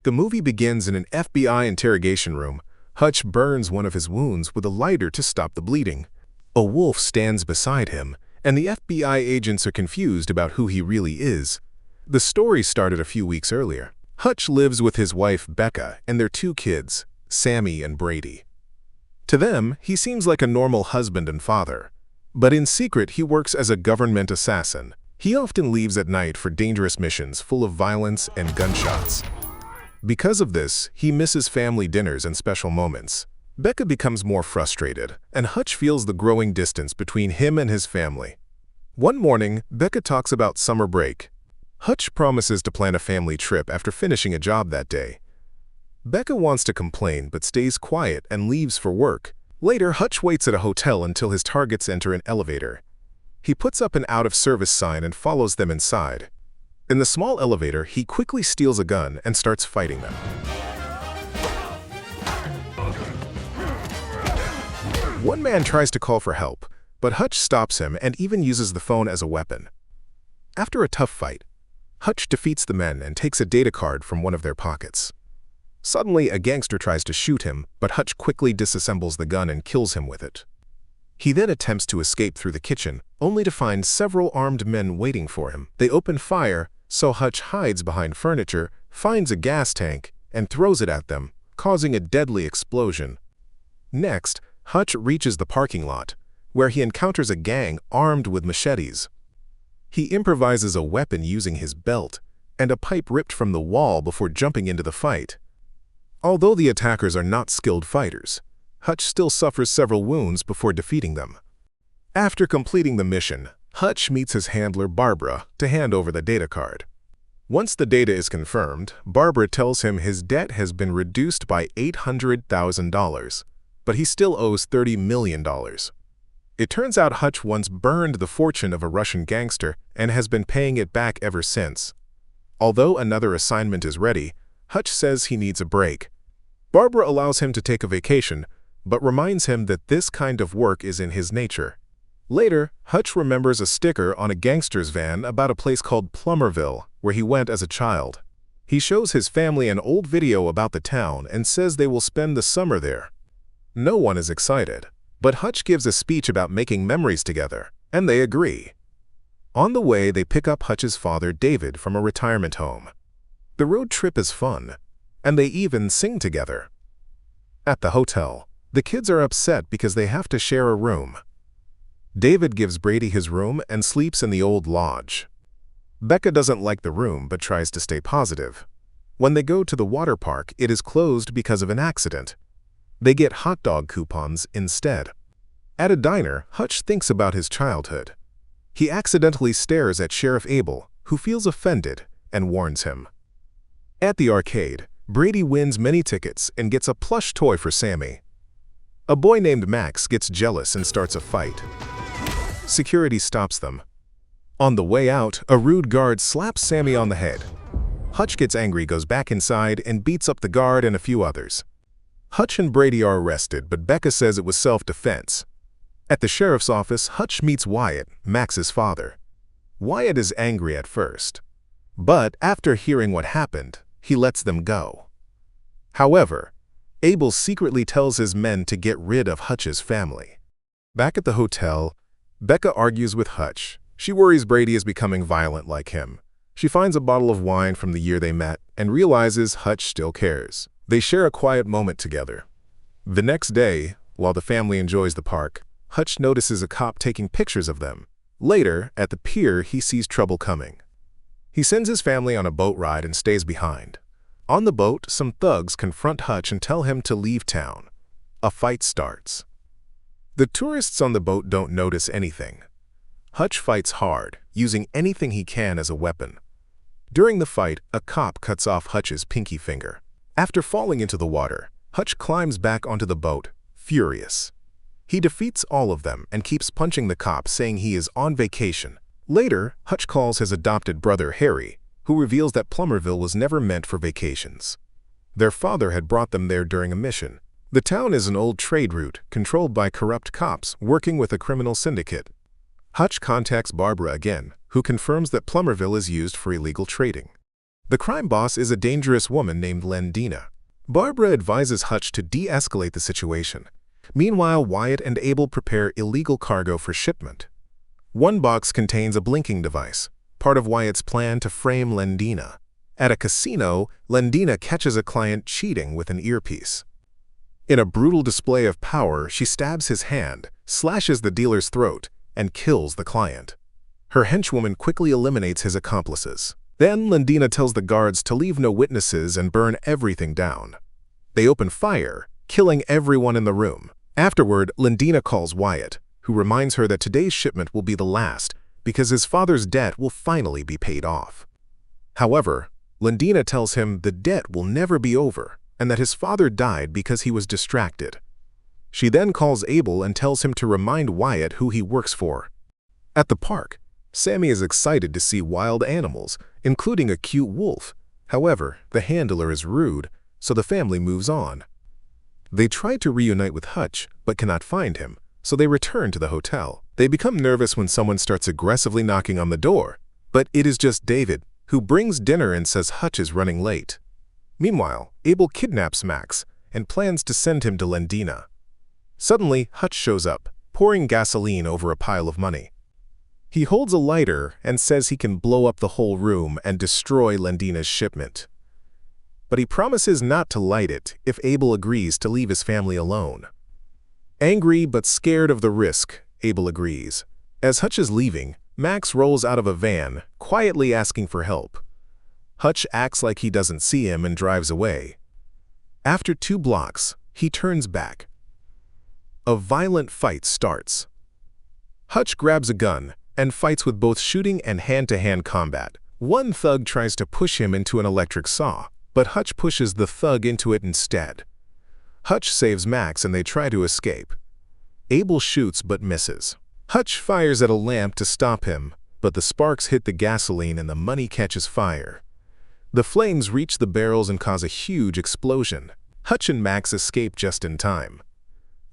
The movie begins in an FBI interrogation room. Hutch burns one of his wounds with a lighter to stop the bleeding. A wolf stands beside him, and the FBI agents are confused about who he really is. The story started a few weeks earlier. Hutch lives with his wife Becca and their two kids, Sammy and Brady. To them, he seems like a normal husband and father. But in secret, he works as a government assassin. He often leaves at night for dangerous missions full of violence and gunshots. Because of this, he misses family dinners and special moments. Becca becomes more frustrated, and Hutch feels the growing distance between him and his family. One morning, Becca talks about summer break. Hutch promises to plan a family trip after finishing a job that day. Becca wants to complain but stays quiet and leaves for work. Later, Hutch waits at a hotel until his targets enter an elevator. He puts up an out-of-service sign and follows them inside. In the small elevator, he quickly steals a gun and starts fighting them. One man tries to call for help, but Hutch stops him and even uses the phone as a weapon. After a tough fight, Hutch defeats the men and takes a data card from one of their pockets. Suddenly, a gangster tries to shoot him, but Hutch quickly disassembles the gun and kills him with it. He then attempts to escape through the kitchen, only to find several armed men waiting for him. They open fire, so Hutch hides behind furniture, finds a gas tank, and throws it at them, causing a deadly explosion. Next, Hutch reaches the parking lot, where he encounters a gang armed with machetes. He improvises a weapon using his belt and a pipe ripped from the wall before jumping into the fight. Although the attackers are not skilled fighters, Hutch still suffers several wounds before defeating them. After completing the mission, Hutch meets his handler Barbara to hand over the data card. Once the data is confirmed, Barbara tells him his debt has been reduced by $800,000, but he still owes $30 million. It turns out Hutch once burned the fortune of a Russian gangster and has been paying it back ever since. Although another assignment is ready, Hutch says he needs a break. Barbara allows him to take a vacation, but reminds him that this kind of work is in his nature. Later, Hutch remembers a sticker on a gangster's van about a place called Plummerville, where he went as a child. He shows his family an old video about the town and says they will spend the summer there. No one is excited, but Hutch gives a speech about making memories together, and they agree. On the way, they pick up Hutch's father, David, from a retirement home. The road trip is fun, and they even sing together. At the hotel, the kids are upset because they have to share a room. David gives Brady his room and sleeps in the old lodge. Becca doesn't like the room but tries to stay positive. When they go to the water park, it is closed because of an accident. They get hot dog coupons instead. At a diner, Hutch thinks about his childhood. He accidentally stares at Sheriff Abel, who feels offended and warns him. At the arcade, Brady wins many tickets and gets a plush toy for Sammy. A boy named Max gets jealous and starts a fight. Security stops them. On the way out, a rude guard slaps Sammy on the head. Hutch gets angry, goes back inside, and beats up the guard and a few others. Hutch and Brady are arrested, but Becca says it was self-defense. At the sheriff's office, Hutch meets Wyatt, Max's father. Wyatt is angry at first, but after hearing what happened, he lets them go. However, Abel secretly tells his men to get rid of Hutch's family. Back at the hotel, Becca argues with Hutch. She worries Brady is becoming violent like him. She finds a bottle of wine from the year they met and realizes Hutch still cares. They share a quiet moment together. The next day, while the family enjoys the park, Hutch notices a cop taking pictures of them. Later, at the pier, he sees trouble coming. He sends his family on a boat ride and stays behind. On the boat, some thugs confront Hutch and tell him to leave town. A fight starts. The tourists on the boat don't notice anything. Hutch fights hard, using anything he can as a weapon. During the fight, a cop cuts off Hutch's pinky finger. After falling into the water, Hutch climbs back onto the boat, furious. He defeats all of them and keeps punching the cop, saying he is on vacation. Later, Hutch calls his adopted brother Harry, who reveals that Plummerville was never meant for vacations. Their father had brought them there during a mission. The town is an old trade route controlled by corrupt cops working with a criminal syndicate. Hutch contacts Barbara again, who confirms that Plummerville is used for illegal trading. The crime boss is a dangerous woman named Lendina. Barbara advises Hutch to de-escalate the situation. Meanwhile, Wyatt and Abel prepare illegal cargo for shipment. One box contains a blinking device, part of Wyatt's plan to frame Lendina. At a casino, Lendina catches a client cheating with an earpiece. In a brutal display of power, she stabs his hand, slashes the dealer's throat, and kills the client. Her henchwoman quickly eliminates his accomplices. Then Lendina tells the guards to leave no witnesses and burn everything down. They open fire, killing everyone in the room. Afterward, Lendina calls Wyatt, who reminds her that today's shipment will be the last because his father's debt will finally be paid off. However, Lendina tells him the debt will never be over and that his father died because he was distracted. She then calls Abel and tells him to remind Wyatt who he works for. At the park, Sammy is excited to see wild animals, including a cute wolf. However, the handler is rude, so the family moves on. They try to reunite with Hutch, but cannot find him, so they return to the hotel. They become nervous when someone starts aggressively knocking on the door, but it is just David, who brings dinner and says Hutch is running late. Meanwhile, Abel kidnaps Max and plans to send him to Lendina. Suddenly, Hutch shows up, pouring gasoline over a pile of money. He holds a lighter and says he can blow up the whole room and destroy Lendina's shipment. But he promises not to light it if Abel agrees to leave his family alone. Angry but scared of the risk, Abel agrees. As Hutch is leaving, Max rolls out of a van, quietly asking for help. Hutch acts like he doesn't see him and drives away. After 2 blocks, he turns back. A violent fight starts. Hutch grabs a gun and fights with both shooting and hand-to-hand combat. One thug tries to push him into an electric saw, but Hutch pushes the thug into it instead. Hutch saves Max and they try to escape. Abel shoots but misses. Hutch fires at a lamp to stop him, but the sparks hit the gasoline and the money catches fire. The flames reach the barrels and cause a huge explosion. Hutch and Max escape just in time.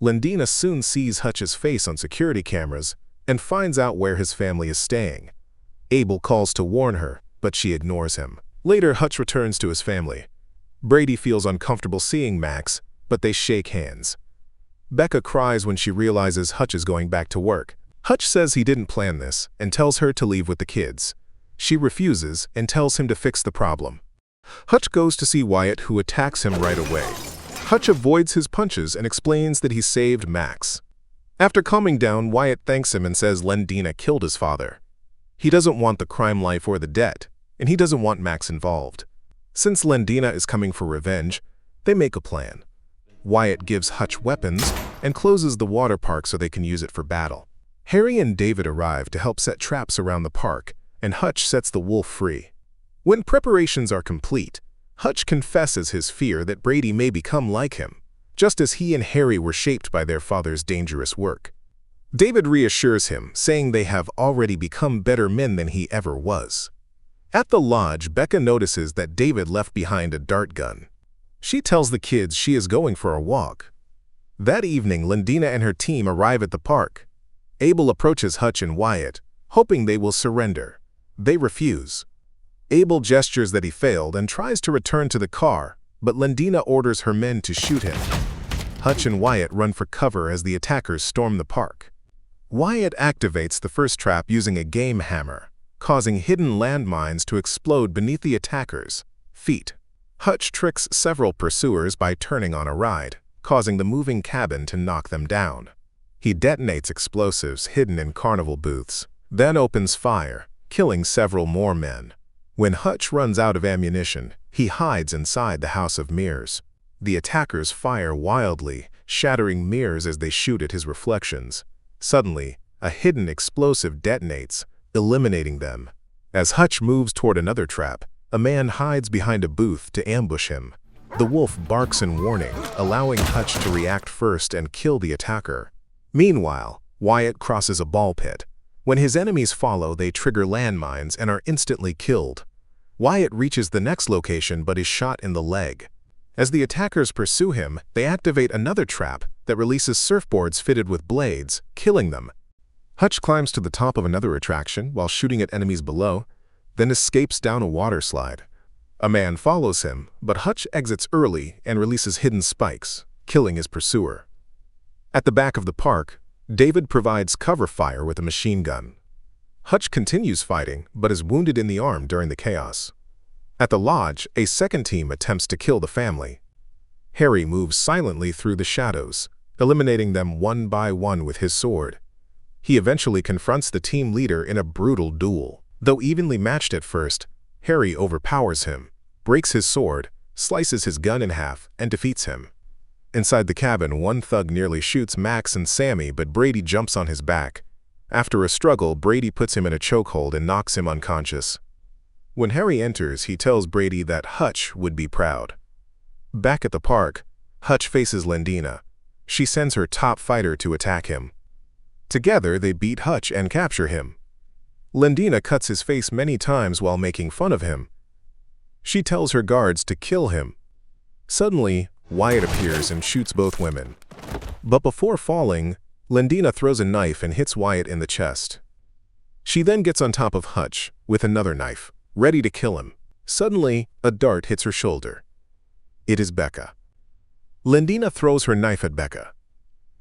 Lendina soon sees Hutch's face on security cameras and finds out where his family is staying. Abel calls to warn her, but she ignores him. Later, Hutch returns to his family. Brady feels uncomfortable seeing Max, but they shake hands. Becca cries when she realizes Hutch is going back to work. Hutch says he didn't plan this and tells her to leave with the kids. She refuses and tells him to fix the problem. Hutch goes to see Wyatt, who attacks him right away. Hutch avoids his punches and explains that he saved Max. After calming down, Wyatt thanks him and says Lendina killed his father. He doesn't want the crime life or the debt, and he doesn't want Max involved. Since Lendina is coming for revenge, they make a plan. Wyatt gives Hutch weapons and closes the water park so they can use it for battle. Harry and David arrive to help set traps around the park, and Hutch sets the wolf free. When preparations are complete, Hutch confesses his fear that Brady may become like him, just as he and Harry were shaped by their father's dangerous work. David reassures him, saying they have already become better men than he ever was. At the lodge, Becca notices that David left behind a dart gun. She tells the kids she is going for a walk. That evening, Lendina and her team arrive at the park. Abel approaches Hutch and Wyatt, hoping they will surrender. They refuse. Abel gestures that he failed and tries to return to the car, but Lendina orders her men to shoot him. Hutch and Wyatt run for cover as the attackers storm the park. Wyatt activates the first trap using a game hammer, causing hidden landmines to explode beneath the attackers' feet. Hutch tricks several pursuers by turning on a ride, causing the moving cabin to knock them down. He detonates explosives hidden in carnival booths, then opens fire, killing several more men. When Hutch runs out of ammunition, he hides inside the House of Mirrors. The attackers fire wildly, shattering mirrors as they shoot at his reflections. Suddenly, a hidden explosive detonates, eliminating them. As Hutch moves toward another trap, a man hides behind a booth to ambush him. The wolf barks in warning, allowing Hutch to react first and kill the attacker. Meanwhile, Wyatt crosses a ball pit. When his enemies follow, they trigger landmines and are instantly killed. Wyatt reaches the next location but is shot in the leg. As the attackers pursue him, they activate another trap that releases surfboards fitted with blades, killing them. Hutch climbs to the top of another attraction while shooting at enemies below, then escapes down a water slide. A man follows him, but Hutch exits early and releases hidden spikes, killing his pursuer. At the back of the park, David provides cover fire with a machine gun. Hutch continues fighting, but is wounded in the arm during the chaos. At the lodge, a second team attempts to kill the family. Harry moves silently through the shadows, eliminating them one by one with his sword. He eventually confronts the team leader in a brutal duel. Though evenly matched at first, Harry overpowers him, breaks his sword, slices his gun in half, and defeats him. Inside the cabin, one thug nearly shoots Max and Sammy, but Brady jumps on his back. After a struggle, Brady puts him in a chokehold and knocks him unconscious. When Harry enters, he tells Brady that Hutch would be proud. Back at the park, Hutch faces Lendina. She sends her top fighter to attack him. Together, they beat Hutch and capture him. Lendina cuts his face many times while making fun of him. She tells her guards to kill him. Suddenly, Wyatt appears and shoots both women. But before falling, Lendina throws a knife and hits Wyatt in the chest. She then gets on top of Hutch with another knife, ready to kill him. Suddenly, a dart hits her shoulder. It is Becca. Lendina throws her knife at Becca.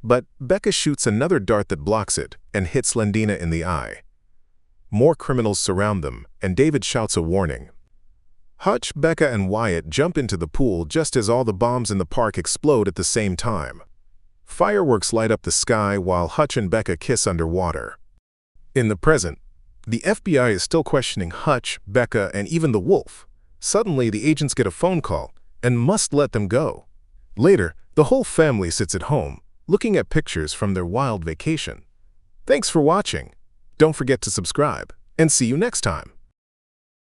But Becca shoots another dart that blocks it and hits Lendina in the eye. More criminals surround them, and David shouts a warning. Hutch, Becca, and Wyatt jump into the pool just as all the bombs in the park explode at the same time. Fireworks light up the sky while Hutch and Becca kiss underwater. In the present, the FBI is still questioning Hutch, Becca, and even the wolf. Suddenly, the agents get a phone call and must let them go. Later, the whole family sits at home, looking at pictures from their wild vacation. Thanks for watching. Don't forget to subscribe, and see you next time.